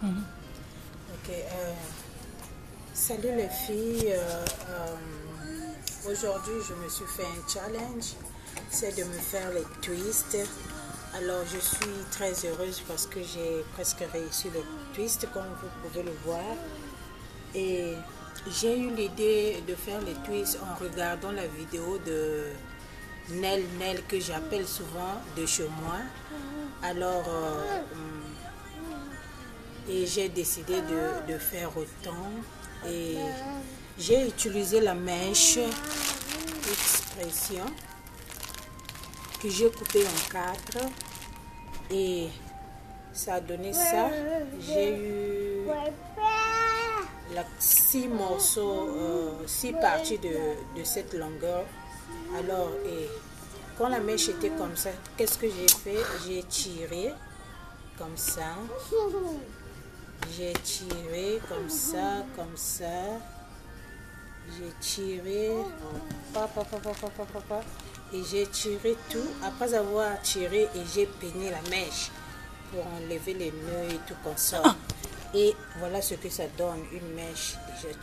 Ok. Salut les filles. Aujourd'hui, je me suis fait un challenge. C'est de me faire les twists. Alors, je suis très heureuse parce que j'ai presque réussi le twist, comme vous pouvez le voir. Et j'ai eu l'idée de faire les twists en regardant la vidéo de Nel que j'appelle souvent de chez moi. Alors, et j'ai décidé de faire autant. Et j'ai utilisé la mèche expression que j'ai coupée en 4 et ça a donné ça. J'ai eu 6 morceaux, 6 parties de cette longueur. Alors, et quand la mèche était comme ça, qu'est-ce que j'ai fait? J'ai tiré comme ça. J'ai tiré comme ça, comme ça. J'ai tiré, et j'ai tiré tout. Après avoir tiré, et j'ai peigné la mèche pour enlever les nœuds et tout comme ça. Et voilà ce que ça donne, une mèche déjà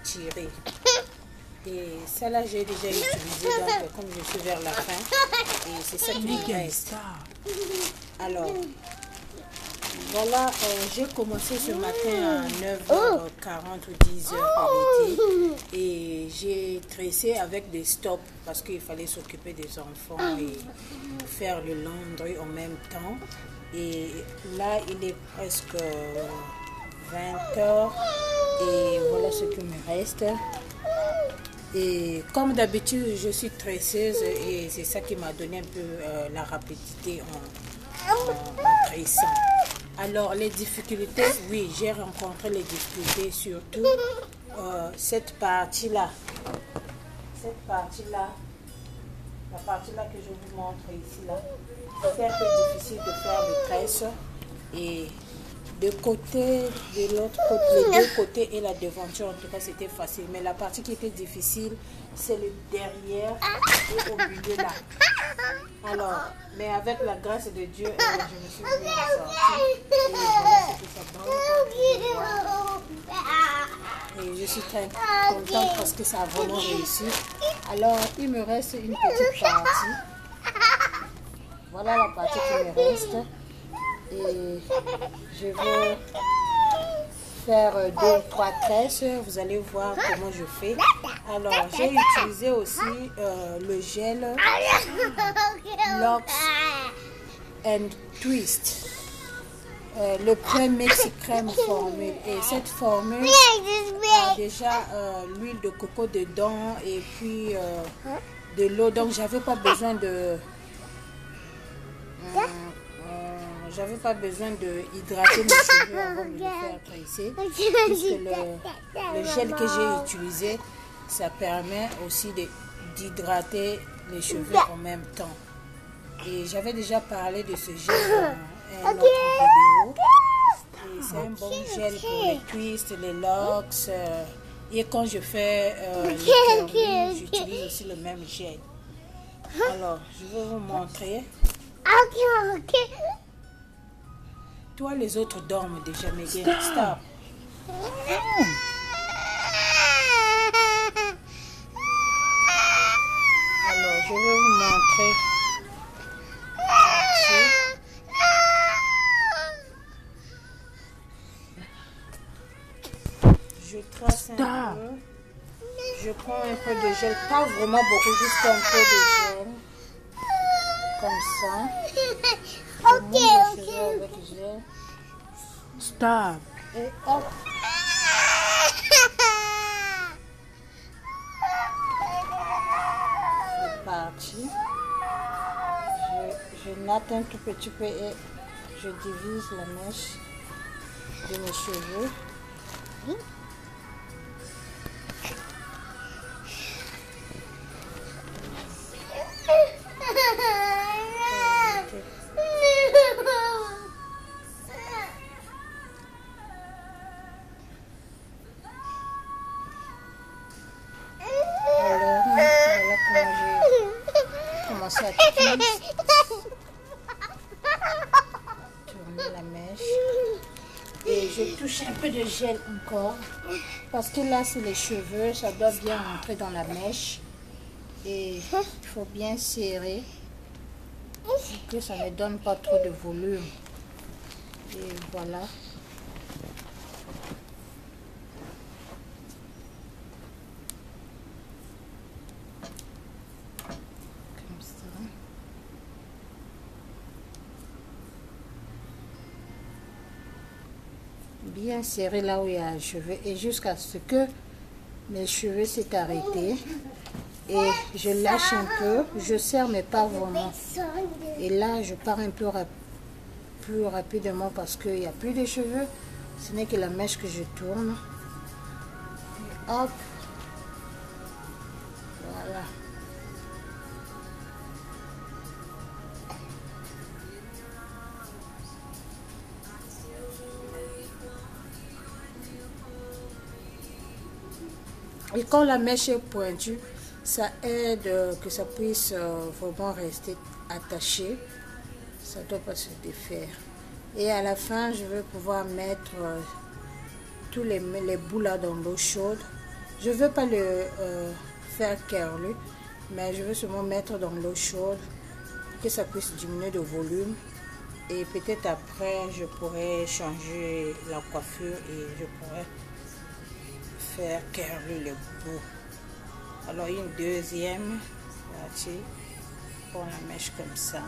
tirée. Et ça là, j'ai déjà utilisé, donc comme je suis vers la fin, et c'est ça qui me reste. Alors, voilà, j'ai commencé ce matin à 9h40 ou 10h l'été et j'ai tressé avec des stops parce qu'il fallait s'occuper des enfants et faire le laundry en même temps. Et là, il est presque 20h et voilà ce qui me reste. Et comme d'habitude, je suis tresseuse et c'est ça qui m'a donné un peu la rapidité en tressant. Alors, les difficultés, oui, j'ai rencontré les difficultés, surtout cette partie-là. Cette partie-là, la partie-là que je vous montre ici, là, c'est un peu difficile de faire le tresse. Et de côté, de l'autre côté, les deux côtés et la devanture, en tout cas, c'était facile. Mais la partie qui était difficile, c'est le derrière et au milieu là. Alors, mais avec la grâce de Dieu, je me suis bien sortie. Et voilà ce que ça donne. Et je suis très contente parce que ça a vraiment réussi. Alors, il me reste une petite partie. Voilà la partie qui me reste. Et je vais faire 2 ou 3 tresses. Vous allez voir comment je fais. Alors, j'ai utilisé aussi le gel Locks and Twist. Le Premix crème formule. Et cette formule a déjà l'huile de coco dedans et puis de l'eau. Donc, j'avais pas besoin de... j'avais pas besoin de hydrater mes cheveux avant de les faire tresser, puisque le gel que j'ai utilisé, ça permet aussi d'hydrater les cheveux en même temps. Et j'avais déjà parlé de ce gel dans une autre vidéo. Et c'est un bon gel pour les twists, les locks. Et quand je fais les curly, j'utilise aussi le même gel. Alors, je vais vous montrer. Toi, les autres dorment déjà, Megan. Stop. Alors, je vais vous montrer. Je trace un peu. Je prends un peu de gel. Pas vraiment beaucoup, juste un peu de gel. Comme ça. Avec gel. Stop. Et hop. C'est parti. Je natte un tout petit peu et je divise la mèche de mes cheveux. commencer à tourner la mèche. Et je touche un peu de gel encore. Parce que là, c'est les cheveux. Ça doit bien rentrer dans la mèche. Et il faut bien serrer. Pour que ça ne donne pas trop de volume. Et voilà. Comme ça. Bien serré là où il y a les cheveux et jusqu'à ce que mes cheveux s'est arrêté et je lâche un peu, je serre mais pas vraiment et là je pars un peu plus rapidement parce qu'il n'y a plus de cheveux, ce n'est que la mèche que je tourne et hop, voilà. Et quand la mèche est pointue, ça aide que ça puisse vraiment rester attaché. Ça ne doit pas se défaire. Et à la fin, je vais pouvoir mettre tous les bouts là dans l'eau chaude. Je ne veux pas le faire curler, mais je veux seulement mettre dans l'eau chaude pour que ça puisse diminuer de volume. Et peut-être après, je pourrais changer la coiffure et je pourrais faire curler le bout. Alors une deuxième, là-dessus, pour la mèche comme ça.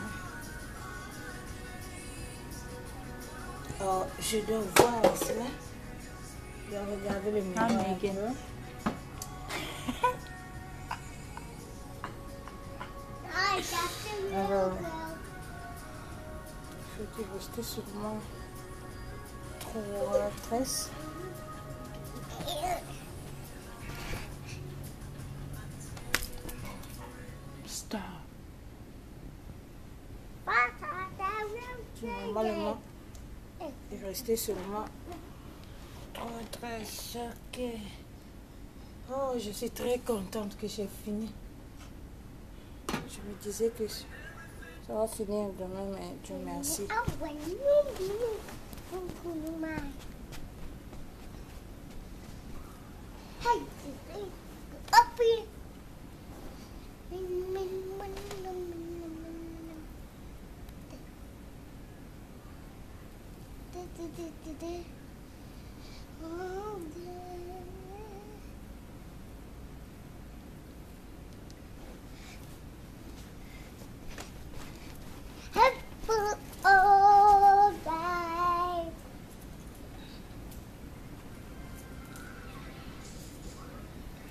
Oh, je dois voir cela. Je dois regarder le miroir un peu. Alors, je vais rester seulement 3 tresses. Stop. Normalement, il restait seulement 3 tresses. Ok. Oh, je suis très contente que j'ai fini. Je me disais que ça va finir demain, mais Dieu merci.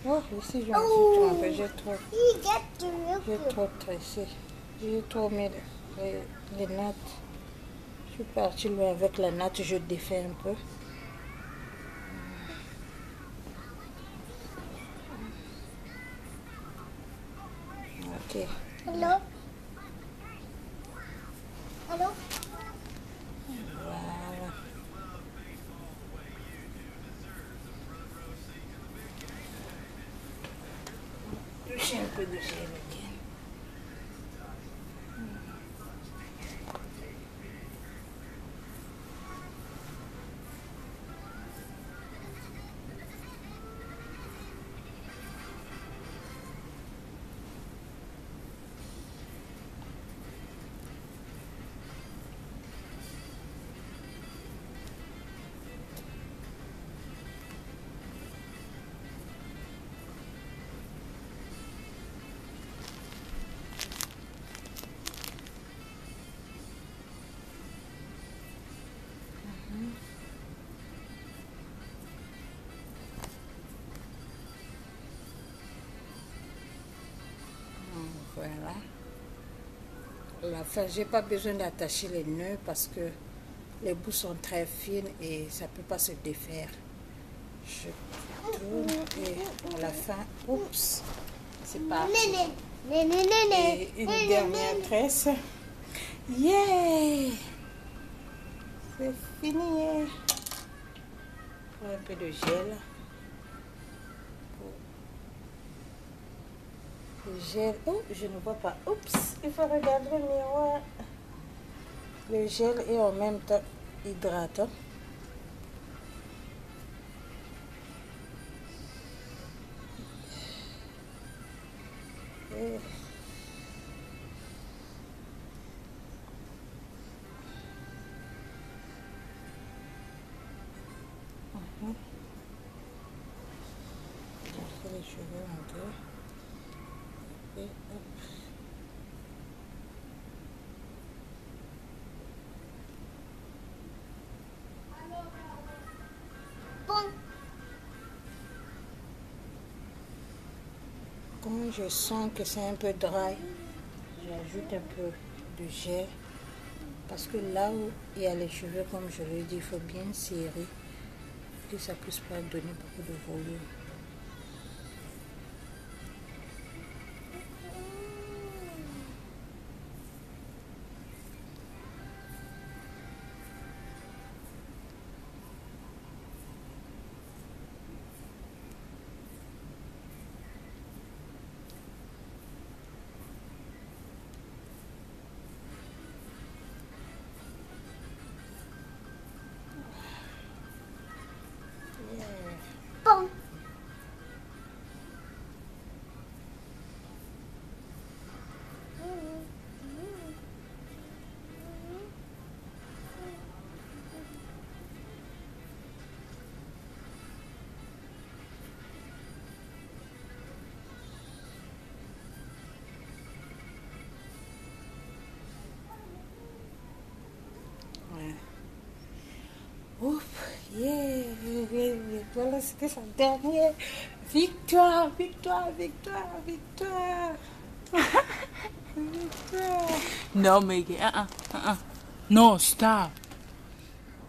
Oh, ici je me suis trompée, j'ai trop tressé, j'ai trop mis les nattes. Je suis partie loin avec la natte, je défais un peu. Ok. Hello? Hello? Voilà. Toucher un peu de gel, ok. Voilà. La fin, j'ai pas besoin d'attacher les nœuds parce que les bouts sont très fines et ça peut pas se défaire. Je tourne et à la fin, oups, c'est parti. Et une dernière tresse. Yeah! C'est fini. Un peu de gel. Le gel. Oh, je ne vois pas. Oups, il faut regarder le miroir. Le gel est en même temps hydratant. Les cheveux un peu. Et hop. Quand je sens que c'est un peu dry, j'ajoute un peu de gel. Parce que là où il y a les cheveux, comme je l'ai dit, il faut bien serrer. Que ça ne puisse pas donner beaucoup de volume. Ouf, yeah, voilà ce que c'est dernier. Victoire, victoire, victoire, victoire. Victoire. No, Maggie. No, stop.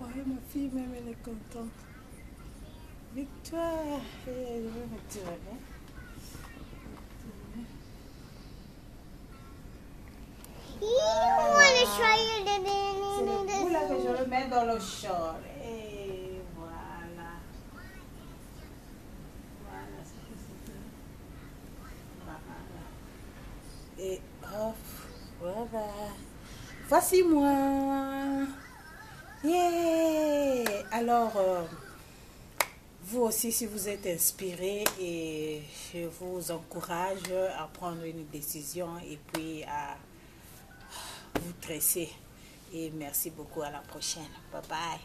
Ouais, ma fille même elle est contente. Victoire. Je vais me tirer. C'est le bout là que je le mets dans le short. Et voilà. Voilà ce que c'est. Voilà. Et hop, voilà. Voici moi. Yeah. Alors, vous aussi, si vous êtes inspiré, et je vous encourage à prendre une décision et puis à vous dresser. Et merci beaucoup, à la prochaine. Bye bye.